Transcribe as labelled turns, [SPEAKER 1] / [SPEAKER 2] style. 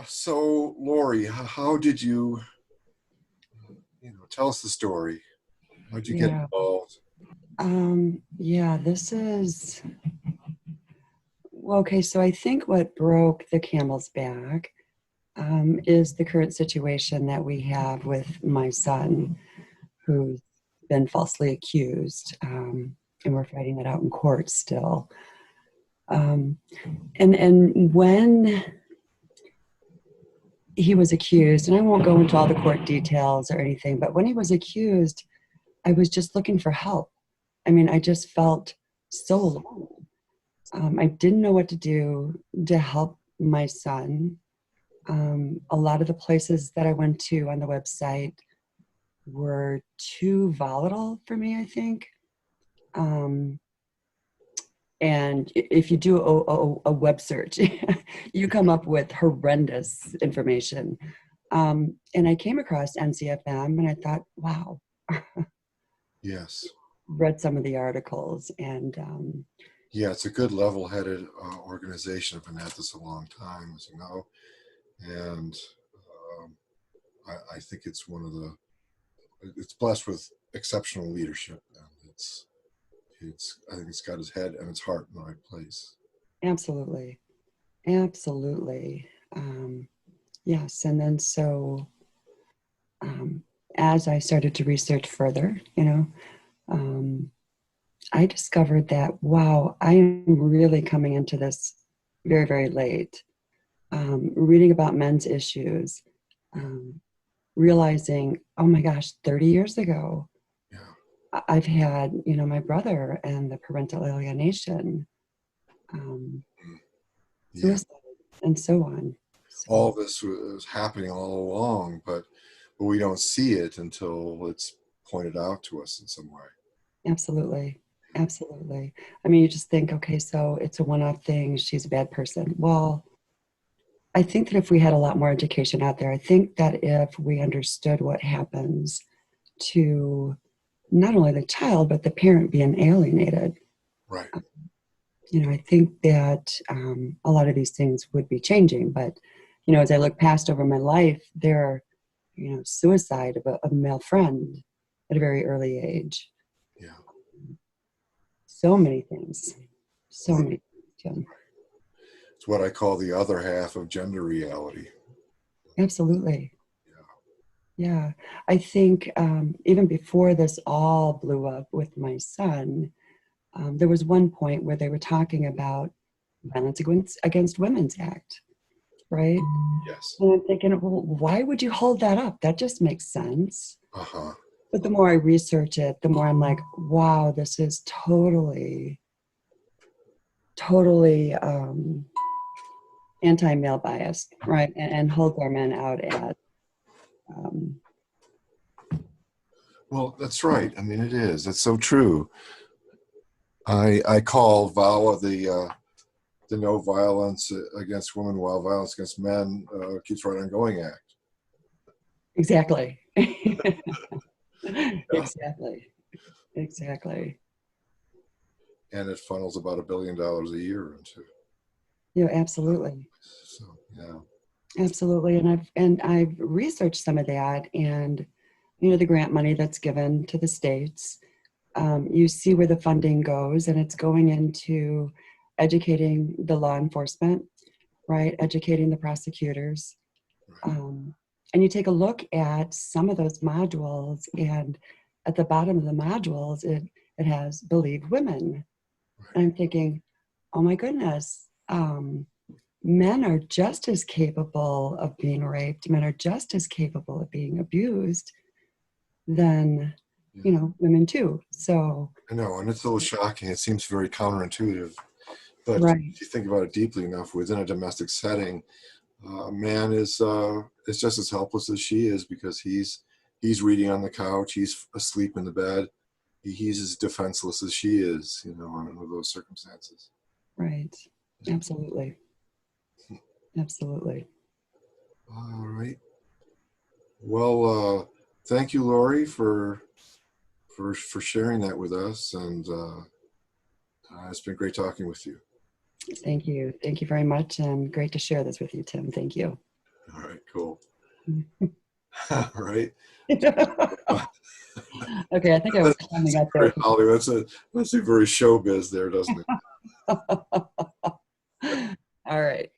[SPEAKER 1] So Lori, how did you tell us the story? How'd you get
[SPEAKER 2] Yeah.
[SPEAKER 1] involved?
[SPEAKER 2] Yeah, this is well, okay. So I think what broke the camel's back is the current situation that we have with my son, who's been falsely accused, and we're fighting it out in court still. Um, and when he was accused, and I won't go into all the court details or anything, but when he was accused, I was just looking for help. I mean, I just felt so alone. I didn't know what to do to help my son. A lot of the places that I went to on the website were too volatile for me, I think. Um, and if you do a web search, you come up with horrendous information. And I came across NCFM and I thought, wow,
[SPEAKER 1] Yes.
[SPEAKER 2] read some of the articles and
[SPEAKER 1] Yeah, it's a good level-headed organization. I've been at this a long time, as you know, and um, I think it's it's blessed with exceptional leadership, and I think it's got his head and its heart in the right place.
[SPEAKER 2] absolutely, absolutely. Yes. And then so um, as I started to research further, um, I discovered that, wow, I am really coming into this very, very late. Reading about men's issues, um, realizing, oh my gosh, 30 years ago,
[SPEAKER 1] Yeah,
[SPEAKER 2] I've had, my brother and the parental alienation, um,
[SPEAKER 1] yeah.
[SPEAKER 2] suicide, and so on. So,
[SPEAKER 1] All this was happening all along, but we don't see it until it's pointed out to us in some way.
[SPEAKER 2] absolutely. Absolutely. I mean, you just think, okay, so it's a one off thing. She's a bad person. Well, I think that if we had a lot more education out there, I think that if we understood what happens to not only the child, but the parent being alienated,
[SPEAKER 1] Right.
[SPEAKER 2] I think that a lot of these things would be changing. But, as I look past over my life, there are, suicide of a male friend at a very early age.
[SPEAKER 1] Yeah.
[SPEAKER 2] So many things. So
[SPEAKER 1] Right.
[SPEAKER 2] many things, Jim.
[SPEAKER 1] It's what I call the other half of gender reality.
[SPEAKER 2] Absolutely.
[SPEAKER 1] Yeah.
[SPEAKER 2] Yeah. I think even before this all blew up with my son, there was one point where they were talking about Violence Against Women's Act, right?
[SPEAKER 1] Yes.
[SPEAKER 2] And I'm thinking, well, why would you hold that up? That just makes sense.
[SPEAKER 1] Uh-huh.
[SPEAKER 2] But the more I research it, the more I'm like, wow, this is totally, totally anti-male bias, right? And hold our men out as, um,
[SPEAKER 1] Well, that's right. I mean, it is. That's so true. I call VAWA the No Violence Against Women While Violence Against Men Keeps Right on Going Act.
[SPEAKER 2] exactly.
[SPEAKER 1] Yeah.
[SPEAKER 2] Exactly. Exactly.
[SPEAKER 1] And it funnels about $1 billion a year into.
[SPEAKER 2] Absolutely.
[SPEAKER 1] So yeah.
[SPEAKER 2] Absolutely. And I've researched some of that and the grant money that's given to the states. You see where the funding goes, and it's going into educating the law enforcement, right? Educating the prosecutors.
[SPEAKER 1] Right.
[SPEAKER 2] Um, and you take a look at some of those modules, and at the bottom of the modules, it has believe women.
[SPEAKER 1] Right.
[SPEAKER 2] And I'm thinking, oh my goodness, men are just as capable of being raped, men are just as capable of being abused than,
[SPEAKER 1] Yeah.
[SPEAKER 2] women too. So,
[SPEAKER 1] I know, and it's a little shocking. It seems very counterintuitive, but
[SPEAKER 2] right,
[SPEAKER 1] if you think about it deeply enough, within a domestic setting, a man is just as helpless as she is because he's reading on the couch, he's asleep in the bed, he's as defenseless as she is, under those circumstances.
[SPEAKER 2] right. Absolutely. Absolutely.
[SPEAKER 1] All right. Well, thank you, Lori, for sharing that with us, and it's been great talking with you.
[SPEAKER 2] Thank you. Thank you very much. And great to share this with you, Tim. Thank you.
[SPEAKER 1] All right, cool. All right.
[SPEAKER 2] Okay, I think I was climbing
[SPEAKER 1] That's
[SPEAKER 2] up
[SPEAKER 1] very
[SPEAKER 2] there.
[SPEAKER 1] Hollywood. That's a very showbiz there, doesn't it?
[SPEAKER 2] All right.